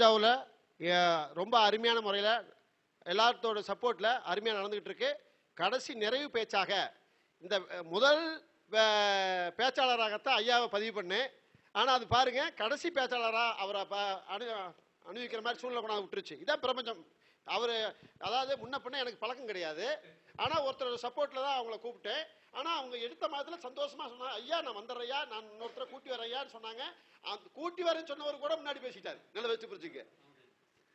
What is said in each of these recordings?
தஞ்சாவூரில் ரொம்ப அருமையான முறையில் எல்லாத்தோட சப்போர்ட்டில் அருமையாக நடந்துக்கிட்டு இருக்கு. கடைசி நிறைவு பேச்சாக இந்த முதல் பேச்சாளராகத்தான் ஐயாவை பதிவு பண்ணேன். ஆனால் அது பாருங்கள், கடைசி பேச்சாளராக அவரை அணிவிக்கிற மாதிரி சூழ்நிலை கொண்டாந்து விட்டுருச்சு. இதான் பிரபஞ்சம். அவர் அதாவது முன்ன பின்ன எனக்கு பழக்கம் கிடையாது. ஆனால் ஒருத்தர் சப்போர்ட்டில் தான் அவங்கள கூப்பிட்டேன். ஆனால் அவங்க எடுத்த மாதத்தில் சந்தோஷமாக சொன்னாங்க, ஐயா நான் வந்துடுறையா, நான் இன்னொருத்தரை கூட்டி வரையான்னு சொன்னாங்க. அந்த கூட்டி வரேன்னு சொன்னவர் கூட முன்னாடி பேசிட்டாரு. நல்லா வச்சு புரிஞ்சுக்க,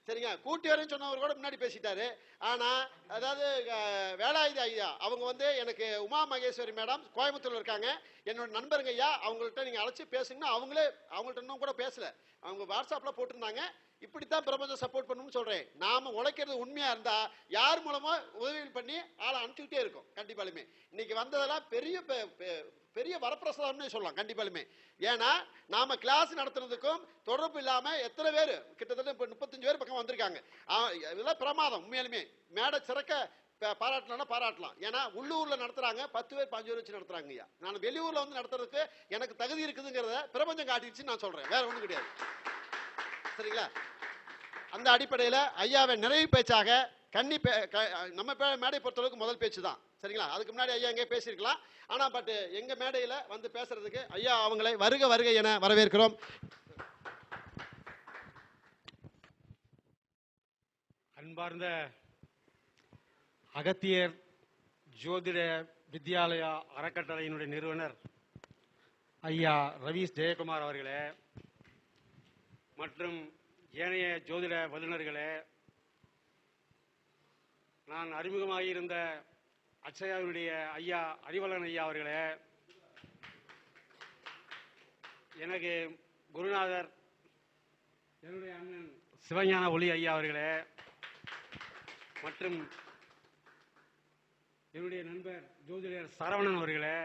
சரிங்க. கூட்டி வரேன்னு சொன்னவர் கூட முன்னாடி பேசிட்டாரு. ஆனால் அதாவது வேலாயுத ஐயா அவங்க எனக்கு உமா மகேஸ்வரி மேடம் கோயம்புத்தூர்ல இருக்காங்க, என்னோட நண்பருங்க ஐயா, அவங்கள்ட்ட நீங்கள் அழைச்சி பேசுங்கன்னா அவங்கள்ட்ட இன்னும் கூட பேசல, அவங்க வாட்ஸ்அப்பில் போட்டிருந்தாங்க. இப்படித்தான் பிரபஞ்சம் சப்போர்ட் பண்ணணும்னு சொல்றேன். நாம உழைக்கிறது உண்மையா இருந்தா யார் மூலமா உதவிகள் பண்ணி ஆளை அனுப்பிச்சுக்கிட்டே இருக்கும். கண்டிப்பாலுமே இன்னைக்கு வந்ததெல்லாம் பெரிய பெரிய வரப்பிரசாதம்னு சொல்லலாம். கண்டிப்பாலுமே ஏன்னா நாம கிளாஸ் நடத்துறதுக்கும் தொடர்பு இல்லாம எத்தனை பேர், கிட்டத்தட்ட 35 பேர் பக்கம் வந்திருக்காங்க. இதெல்லாம் பிரமாதம். உண்மையாலுமே மேடை சிறக்க பாராட்டலாம் பாராட்டலாம். ஏன்னா உள்ளூர்ல நடத்துறாங்க, 10 பேர் 5 பேர் வச்சு நடத்துறாங்க. ஐயா நான் வெளியூர்ல நடத்துறதுக்கு எனக்கு தகுதி இருக்குதுங்கிறத பிரபஞ்சம் காட்டிடுச்சு நான் சொல்றேன், வேற ஒண்ணும் கிடையாது. சரிங்களா? அந்த அடிப்படையில் ஐயாவை நிறைவு பேச்சாக நம்ம மேடை பொறுத்தளவுக்கு முதல் பேச்சு தான். சரிங்களா? அதுக்கு முன்னாடி ஐயா எங்கே பேசியிருக்கலாம். ஆனால் எங்க மேடையில் பேசுறதுக்கு ஐயா அவங்களை வருக வருக என வரவேற்கிறோம். அன்பார்ந்த அகத்தியர் ஜோதிட வித்யாலயா அறக்கட்டளையினுடைய நிறுவனர் ஐயா ரவீஷ் ஜெயக்குமார் அவர்களே, மற்றும் ஏனைய ஜோதிட வல்லுநர்களே, நான் அறிமுகமாகியிருந்த அச்சயாவினுடைய ஐயா அறிவலன் ஐயா அவர்களே, எனக்கு குருநாதர் என்னுடைய அண்ணன் சிவஞான ஒளி ஐயா அவர்களே, மற்றும் என்னுடைய நண்பர் ஜோதிடர் சரவணன் அவர்களே,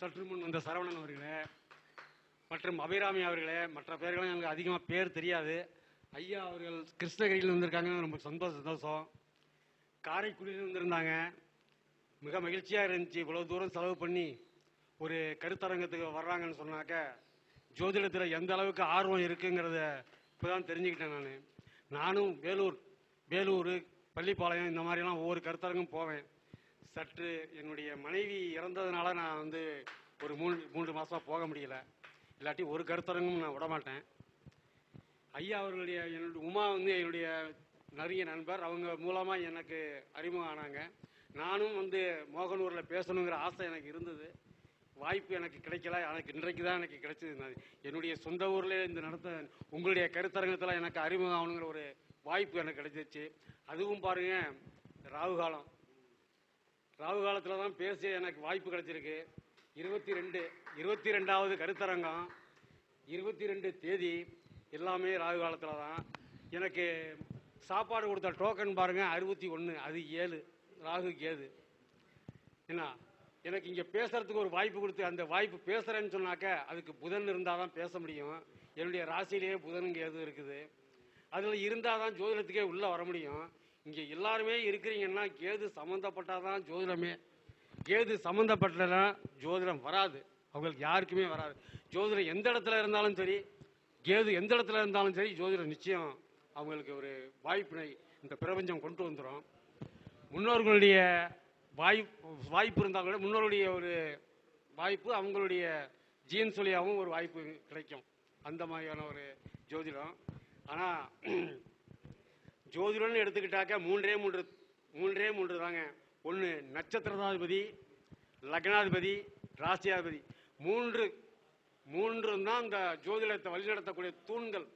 சற்று முன் வந்த சரவணன் அவர்களே, மற்றும் அபிராமி அவர்களே, மற்ற பேர்களும் எனக்கு அதிகமாக பேர் தெரியாது. ஐயா அவர்கள் கிருஷ்ணகிரியில் வந்திருக்காங்க, ரொம்ப சந்தோஷம். காரைக்குடியில் வந்திருந்தாங்க, மிக மகிழ்ச்சியாக இருந்துச்சு. இவ்வளோ தூரம் செலவு பண்ணி ஒரு கருத்தரங்கத்துக்கு வர்றாங்கன்னு சொன்னாக்க ஜோதிடத்தில் எந்த அளவுக்கு ஆர்வம் இருக்குங்கிறத இப்போ தான் தெரிஞ்சுக்கிட்டேன். நானும் வேலூர் பள்ளிப்பாளையம் இந்த மாதிரிலாம் ஒவ்வொரு கருத்தரங்கும் போவேன். சற்று என்னுடைய மனைவி இறந்ததுனால நான் ஒரு 3 மாதமாக போக முடியல. இல்லாட்டி ஒரு கருத்தரங்கும் நான் விடமாட்டேன். ஐயா அவர்களுடைய என்னுடைய உமா என்னுடைய நிறைய நண்பர், அவங்க மூலமாக எனக்கு அறிமுகம் ஆனாங்க. நானும் மோகனூரில் பேசணுங்கிற ஆசை எனக்கு இருந்தது. வாய்ப்பு எனக்கு கிடைக்கல. எனக்கு இன்றைக்கு தான் எனக்கு கிடைச்சது. என்னுடைய சொந்த ஊரில் உங்களுடைய கருத்தரங்கத்தில் எனக்கு அறிமுகம் ஆகணுங்கிற ஒரு வாய்ப்பு எனக்கு கிடைச்சிச்சு. அதுவும் பாருங்க, ராகு காலத்தில் தான் பேச எனக்கு வாய்ப்பு கிடைச்சிருக்கு. 22வது கருத்தரங்கம், 22 தேதி, எல்லாமே ராகு காலத்தில் தான். எனக்கு சாப்பாடு கொடுத்த டோக்கன் பாருங்க 61, அது 7 ராகு கேது. என்ன எனக்கு இங்கே பேசுறதுக்கு ஒரு வாய்ப்பு கொடுத்து, அந்த வாய்ப்பு பேசுறேன்னு சொன்னாக்க அதுக்கு புதன் இருந்தால் தான் பேச முடியும். என்னுடைய ராசியிலேயே புதன் கேது இருக்குது. அதில் இருந்தால் தான் ஜோதிடத்துக்கே உள்ளே வர முடியும். இங்கே எல்லாருமே இருக்கிறீங்கன்னா கேது சம்மந்தப்பட்டாதான் ஜோதிடமே. கேது சம்மந்தப்பட்டனா ஜோதிடம் வராது, அவங்களுக்கு யாருக்குமே வராது. ஜோதிடம் எந்த இடத்துல இருந்தாலும் சரி, கேது எந்த இடத்துல இருந்தாலும் சரி, ஜோதிடம் நிச்சயம் அவங்களுக்கு ஒரு வாய்ப்பினை இந்த பிரபஞ்சம் கொண்டு வந்துடும். முன்னோர்களுடைய வாய்ப்பு இருந்தால் கூட முன்னோருடைய ஒரு வாய்ப்பு அவங்களுடைய ஜீன் சொல்லியாகவும் ஒரு வாய்ப்பு கிடைக்கும். அந்த மாதிரியான ஒரு ஜோதிடம். ஆனால் ஜோதிடம்னு எடுத்துக்கிட்டாக்க மூன்றே மூன்று தாங்க. ஒன்று நட்சத்திரதாதிபதி, லக்னாதிபதி, ராசியாதிபதி. மூன்று தான் இந்த ஜோதிடத்தை வழிநடத்தக்கூடிய தூண்கள்.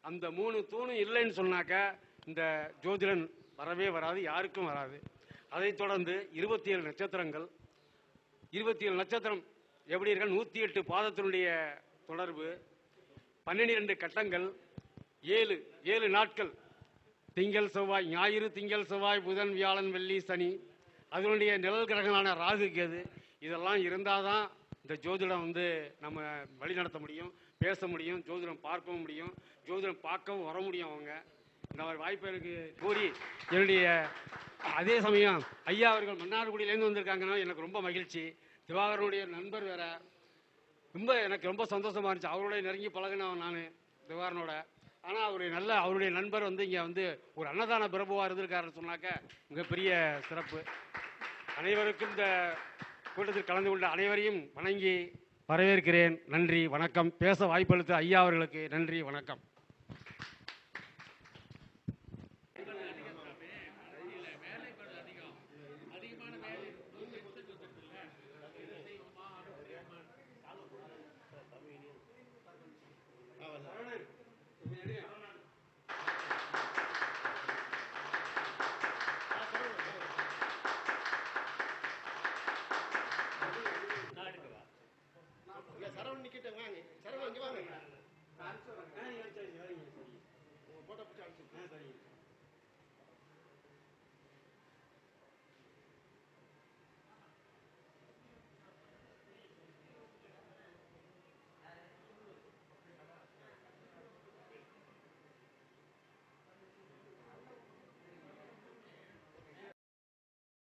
அந்த 3 தூணும் இல்லைன்னு சொன்னாக்க இந்த ஜோதிடன் வரவே வராது, யாருக்கும் வராது. அதைத் தொடர்ந்து 27 நட்சத்திரங்கள். 27 நட்சத்திரம் எப்படி இருக்க, 108 பாதத்தினுடைய தொடர்பு, 12 கட்டங்கள், 7 நாட்கள், திங்கள் செவ்வாய், ஞாயிறு திங்கள் செவ்வாய் புதன் வியாழன் வெள்ளி சனி, அதனுடைய நிழல் கிரகங்களான ராகு கேது, இதெல்லாம் இருந்தால் தான் இந்த ஜோதிடம் நம்ம வழிநடத்த முடியும், பேச முடியும், ஜோதிடம் பார்க்கவும் முடியும், ஜோதிடம் பார்க்கவும் வர முடியும். அவங்க இந்த மாதிரி வாய்ப்பு எனக்கு கூறி, என்னுடைய அதே சமயம் ஐயா அவர்கள் மன்னார்குடியிலேருந்து வந்திருக்காங்கன்னா எனக்கு ரொம்ப மகிழ்ச்சி. திவாகரனுடைய நண்பர் வேற, எனக்கு ரொம்ப சந்தோஷமா இருந்துச்சு. அவரோட நெருங்கி பழகினவன் நான் திவாகரனோட. ஆனால் அவருடைய நண்பர் வந்து இங்கே வந்து ஒரு அன்னதான பிரபுவாக இருந்திருக்காருன்னு சொன்னாக்க மிகப்பெரிய சிறப்பு. அனைவருக்கும் இந்த கூட்டத்தில் கலந்து கொண்ட அனைவரையும் வணங்கி வரவேற்கிறேன். நன்றி, வணக்கம். பேச வாய்ப்பளித்த ஐயா அவர்களுக்கு நன்றி, வணக்கம். சரவணன் நிக்கிட்ட வாங்க, சரவணன் இங்க வாங்க. போட்டோ பிடிச்சி அனுப்பிச்சு.